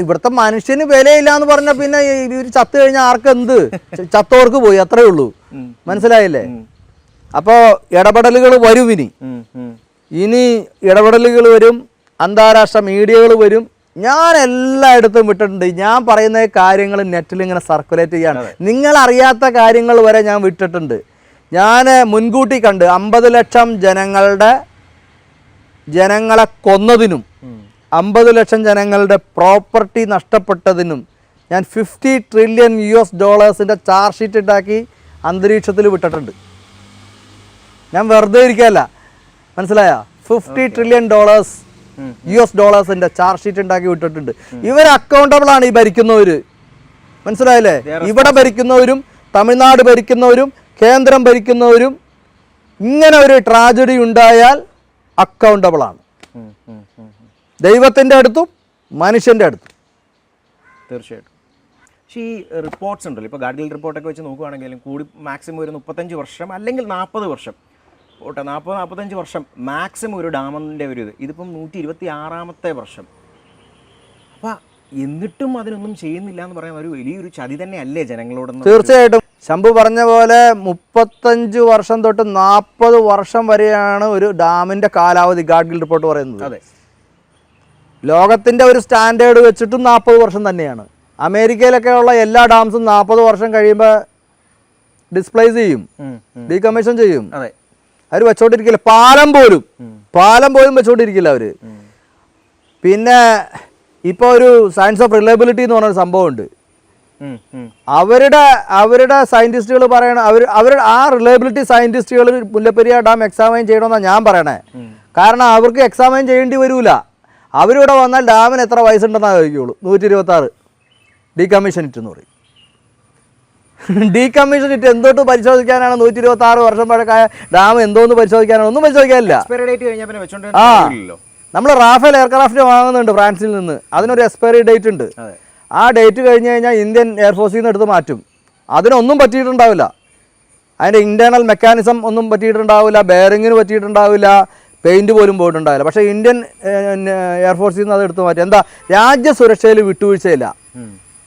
ഇവിടുത്തെ മനുഷ്യന് വിലയില്ല എന്ന് പറഞ്ഞ പിന്നെ ഇവര് ചത്തു കഴിഞ്ഞാൽ ആർക്കെന്ത് ചത്തോർക്ക് പോയി അത്രേ ഉള്ളൂ. മനസ്സിലായില്ലേ? അപ്പോ ഇടപെടലുകൾ വരും. ഇനി ഇടപെടലുകൾ വരും, അന്താരാഷ്ട്ര മീഡിയകൾ വരും. ഞാൻ എല്ലായിടത്തും വിട്ടിട്ടുണ്ട്. ഞാൻ പറയുന്ന കാര്യങ്ങൾ നെറ്റിൽ ഇങ്ങനെ സർക്കുലേറ്റ് ചെയ്യാണ്. നിങ്ങൾ അറിയാത്ത കാര്യങ്ങൾ വരെ ഞാൻ വിട്ടിട്ടുണ്ട്. ഞാൻ മുൻകൂട്ടി കണ്ട് 50 ലക്ഷം ജനങ്ങളെ കൊന്നതിനും 50 ലക്ഷം ജനങ്ങളുടെ പ്രോപ്പർട്ടി നഷ്ടപ്പെട്ടതിനും ഞാൻ $50 ട്രില്യൺ ചാർജ് ഷീറ്റ് ഉണ്ടാക്കി അന്തരീക്ഷത്തിൽ വിട്ടിട്ടുണ്ട്. ഞാൻ വെറുതെ ഇരിക്കുകയല്ല, മനസ്സിലായ? $50 ട്രില്യൺ ചാർജ് ഷീറ്റ് ഉണ്ടാക്കി വിട്ടിട്ടുണ്ട്. ഇവർ അക്കൗണ്ടബിൾ ആണ്, ഈ ഭരിക്കുന്നവർ. മനസ്സിലായില്ലേ? ഇവിടെ ഭരിക്കുന്നവരും തമിഴ്നാട് ഭരിക്കുന്നവരും കേന്ദ്രം ഭരിക്കുന്നവരും ഇങ്ങനെ ഒരു ട്രാജഡി ഉണ്ടായാൽ അക്കൗണ്ടബിൾ ആണ്, ദൈവത്തിൻ്റെ അടുത്തും മനുഷ്യൻ്റെ അടുത്തും. തീർച്ചയായിട്ടും. പക്ഷേ ഈ റിപ്പോർട്ട്സ് ഉണ്ടല്ലോ, ഇപ്പോൾ ഗാഡ്ഗിൽ റിപ്പോർട്ടൊക്കെ വെച്ച് നോക്കുകയാണെങ്കിലും കൂടി മാക്സിമം ഒരു 35 വർഷം അല്ലെങ്കിൽ 40 വർഷം ഓട്ടെ, 40-45 വർഷം മാക്സിമം ഒരു ഡാമിൻ്റെ ഒരു ഇതിപ്പം 126ാമത്തെ വർഷം. അപ്പം എന്നിട്ടും അതിനൊന്നും ചെയ്യുന്നില്ല എന്ന് പറയാൻ ഒരു വലിയൊരു ചതി തന്നെ അല്ലേ ജനങ്ങളോടൊന്നും? തീർച്ചയായിട്ടും. ശംഭു പറഞ്ഞ പോലെ 35 വർഷം തൊട്ട് 40 വർഷം വരെയാണ് ഒരു ഡാമിൻ്റെ കാലാവധി ഗാഡ്ഗിൽ റിപ്പോർട്ട് പറയുന്നത്. അതെ, ലോകത്തിൻ്റെ ഒരു സ്റ്റാൻഡേർഡ് വെച്ചിട്ടും 40 വർഷം തന്നെയാണ്. അമേരിക്കയിലൊക്കെ ഉള്ള എല്ലാ ഡാംസും 40 വർഷം കഴിയുമ്പോൾ ഡിസ്പ്ലേസ് ചെയ്യും, ഡീകമ്മീഷൻ ചെയ്യും. അതെ, അവർ വെച്ചോണ്ടിരിക്കില്ല. പാലം പോലും വെച്ചോണ്ടിരിക്കില്ല അവർ. പിന്നെ ഇപ്പോൾ ഒരു സയൻസ് ഓഫ് റിലയബിലിറ്റി എന്ന് പറഞ്ഞൊരു സംഭവമുണ്ട്. അവരുടെ സയൻറ്റിസ്റ്റുകൾ പറയണ അവരുടെ ആ റിലയബിലിറ്റി സയൻറ്റിസ്റ്റുകൾ മുല്ലപ്പെരിയാർ ഡാം എക്സാമൈൻ ചെയ്യണമെന്നാണ് ഞാൻ പറയണേ. കാരണം അവർക്ക് എക്സാമൈൻ ചെയ്യേണ്ടി വരില്ല. അവരിവിടെ വന്നാൽ ഡാമിന് എത്ര വയസ്സുണ്ടെന്നാണ് ചോദിക്കുള്ളൂ. 126 ഡീകമ്മീഷൻ ഇറ്റ് എന്ന് പറയും. Decommission it എന്തോട്ട് പരിശോധിക്കാനാണ്? 126 വർഷം പഴക്കമായ ഡാം എന്തോന്ന് പരിശോധിക്കാനാണ്? ഒന്നും പരിശോധിക്കാനില്ല. നമ്മൾ റാഫേൽ എയർക്രാഫ്റ്റ് വാങ്ങുന്നുണ്ട് ഫ്രാൻസിൽ നിന്ന്, അതിനൊരു എക്സ്പയറി ഡേറ്റ് ഉണ്ട്. ആ ഡേറ്റ് കഴിഞ്ഞ് കഴിഞ്ഞാൽ ഇന്ത്യൻ എയർഫോഴ്സിൽ നിന്ന് എടുത്ത് മാറ്റും. അതിനൊന്നും പറ്റിയിട്ടുണ്ടാവില്ല. അതിൻ്റെ ഇൻറ്റേർണൽ മെക്കാനിസം ഒന്നും പറ്റിയിട്ടുണ്ടാവില്ല, ബെയറിങ്ങിന് പറ്റിയിട്ടുണ്ടാവില്ല, പെയിൻറ്റ് പോലും പോയിട്ടുണ്ടാവില്ല. പക്ഷേ ഇന്ത്യൻ എയർഫോഴ്സിൽ നിന്ന് അത് എടുത്ത് മാറ്റും. എന്താ? രാജ്യസുരക്ഷയിൽ വിട്ടുവീഴ്ചയില്ല.